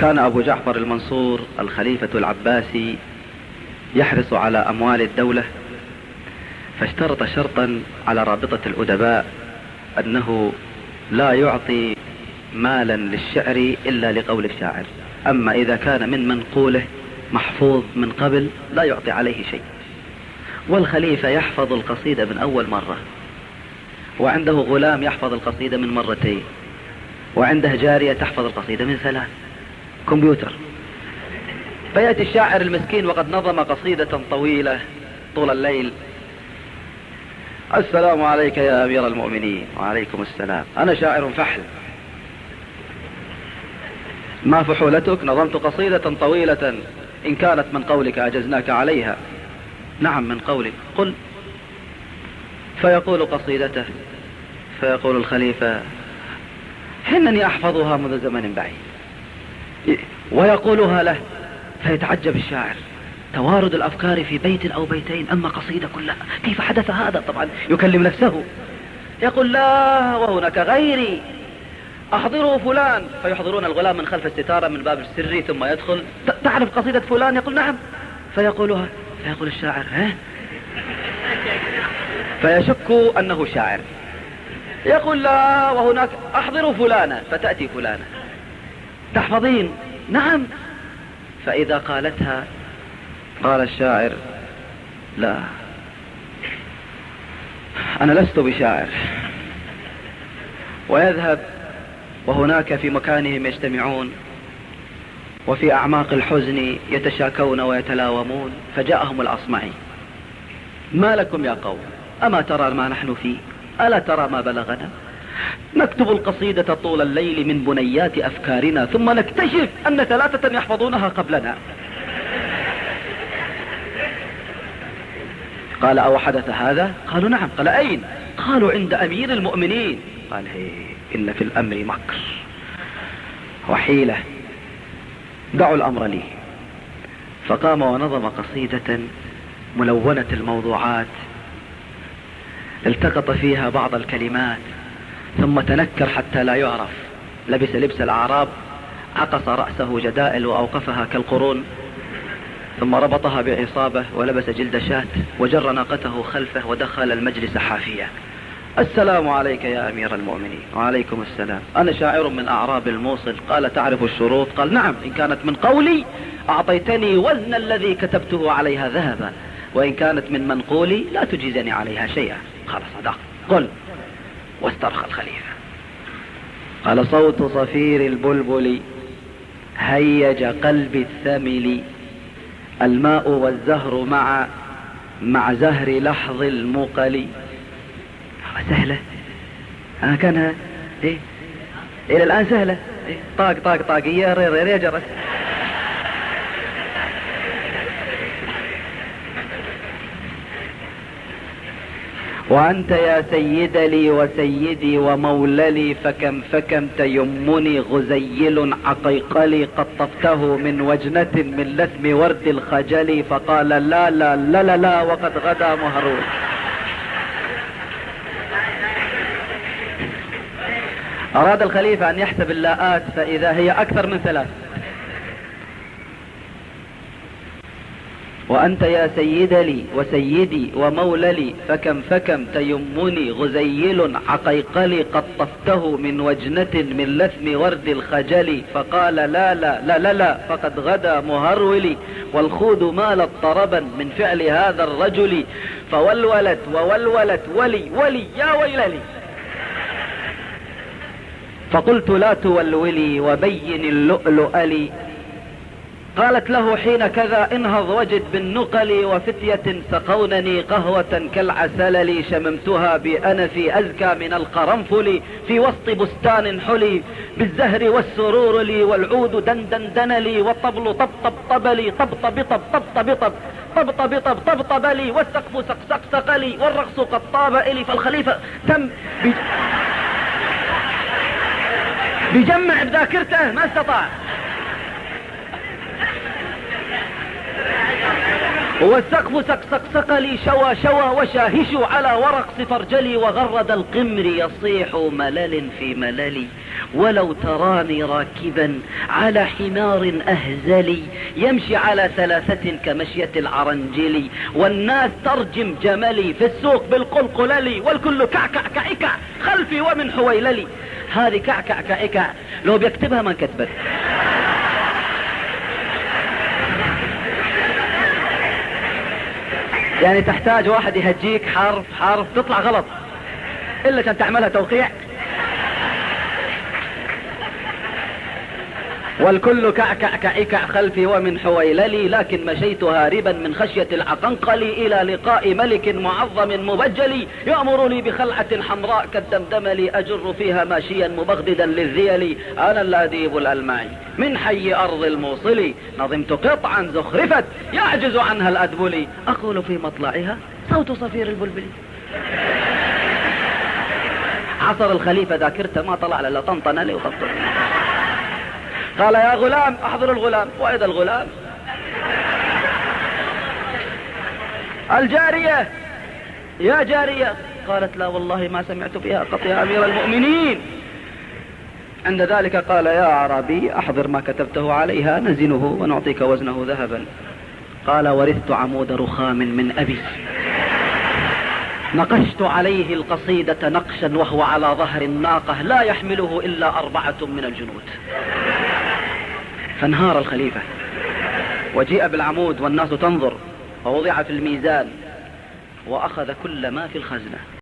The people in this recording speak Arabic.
كان أبو جعفر المنصور الخليفة العباسي يحرص على أموال الدولة، فاشترط شرطا على رابطة الأدباء أنه لا يعطي مالا للشعر إلا لقول الشاعر، أما إذا كان من منقوله محفوظ من قبل لا يعطي عليه شيء. والخليفة يحفظ القصيدة من أول مرة، وعنده غلام يحفظ القصيدة من مرتين، وعنده جارية تحفظ القصيدة من 3، كمبيوتر. فيأتي الشاعر المسكين وقد نظم قصيدة طويلة طول الليل: السلام عليك يا أمير المؤمنين. وعليكم السلام. أنا شاعر فحل. ما فحولتك؟ نظمت قصيدة طويلة، إن كانت من قولك أجزناك عليها. نعم من قولي، قل. فيقول قصيدته، فيقول الخليفة: إنني أحفظها منذ زمن بعيد. ويقولها له، فيتعجب الشاعر: توارد الأفكار في بيت أو بيتين، أما قصيدة كلها كيف حدث هذا؟ طبعا يكلم نفسه. يقول: لا، وهناك غيري، أحضروا فلان. فيحضرون الغلام من خلف الستارة من باب السري، ثم يدخل: تعرف قصيدة فلان؟ يقول: نعم. فيقولها، فيقول الشاعر: ها؟ فيشك أنه شاعر. يقول: لا، وهناك أحضروا فلانة. فتأتي فلانة: تحفظين؟ نعم. فإذا قالتها قال الشاعر: لا، أنا لست بشاعر. ويذهب، وهناك في مكانهم يجتمعون، وفي أعماق الحزن يتشاكون ويتلاومون. فجاءهم الأصمعي: ما لكم يا قوم؟ أما ترى ما نحن فيه؟ ألا ترى ما بلغنا؟ نكتب القصيدة طول الليل من بنيات أفكارنا، ثم نكتشف أن 3 يحفظونها قبلنا. قال: أو حدث هذا؟ قالوا: نعم. قال: أين؟ قالوا: عند أمير المؤمنين. قال: إن في الأمر مكر وحيلة، دعوا الأمر لي. فقام ونظم قصيدة ملونة الموضوعات، التقط فيها بعض الكلمات، ثم تنكر حتى لا يعرف، لبس لبس الأعراب، عقص رأسه جدائل وأوقفها كالقرون، ثم ربطها بعصابة ولبس جلد شاة وجر ناقته خلفه ودخل المجلس حافيا: السلام عليك يا أمير المؤمنين. وعليكم السلام. أنا شاعر من أعراب الموصل. قال: تعرف الشروط؟ قال: نعم، إن كانت من قولي أعطيتني وزن الذي كتبته عليها ذهبا، وإن كانت من منقولي لا تجيزني عليها شيئا. قال: صدق، قل. واسترخى الخليفة. قال: صوت صفير البلبل هيج قلب الثمل، الماء والزهر مع زهر لحظ المقل. سهلة، كانها إلى الآن سهلة. طاق طاق طاق، يا رير يا جرس. وأنت يا سيد لي وسيدي وموللي، فكم فكم تيمني غزيل عقيقلي، قطفته من وجنة من لثم ورد الخجل. فقال: لا لا لا لا لا، وقد غدا مهرول. أراد الخليفة أن يحسب اللاءات، فإذا هي أكثر من 3. وأنت يا سيد لي وسيدي وموللي، فكم فكم تيمني غزيل عقيقلي، قطفته من وجنة من لثم ورد الخجل. فقال: لا لا لا لا لا، فقد غدا مهرولي، والخود مالت طربا من فعل هذا الرجل، فولولت وولولت ولي ولي يا ويللي. فقلت: لا تولولي وبين اللؤلؤ لي. قالت له حين كذا: انهض وجد بالنقل، وفتية سقونني قهوة كالعسل لي، شممتها بأنفي أزكى من القرنفل، في وسط بستان حلي بالزهر والسرور لي، والعود دندن دن لي، والطبل طبطب طبلي، طبطب طب طبطب طب طبطب طب طبطب لي، والسقف سقسق لي، والرقص قد طاب إلي. فالخليفة تم بجمع بذاكرته ما استطاع. والسقف سقسق لي شوى شوى وشاهش على ورق صفرجلي وغرد القمر يصيح ملل في مللي ولو تراني راكبا على حمار أهزلي يمشي على ثلاثة كمشية العرنجلي والناس ترجم جملي في السوق بالقلقللي والكل كعكع كعكع خلفي ومن حويللي. هذه كعكع كعكع لو بيكتبها من كتبت. يعني تحتاج واحد يهجيك حرف حرف تطلع غلط إلا كان تعملها توقيع. والكل كعكع كعكع خلفي ومن حويللي لكن مشيت هاربا من خشية العقنقل إلى لقاء ملك معظم مبجل يأمر لي بخلعة حمراء كالدمدمل أجر فيها ماشيا مبغضدا للذيل. أنا الأديب الألمعي من حي أرض الموصل نظمت قطعا زخرفت يعجز عنها الأدبل أقول في مطلعها صوت صفير البلبل. عصر الخليفة ذاكرته ما طلع لا طنطن لي وطنطن. قال يا غلام احضر الغلام. وإذا الغلام الجارية يا جارية قالت لا والله ما سمعت بها قط يا أمير المؤمنين. عند ذلك قال يا أعرابي أحضر ما كتبته عليها نزنه ونعطيك وزنه ذهبا. قال ورثت عمود رخام من أبي نقشت عليه القصيدة نقشا وهو على ظهر الناقة لا يحمله إلا 4 من الجنود. فانهار الخليفة وجيء بالعمود والناس تنظر ووضع في الميزان وأخذ كل ما في الخزنة.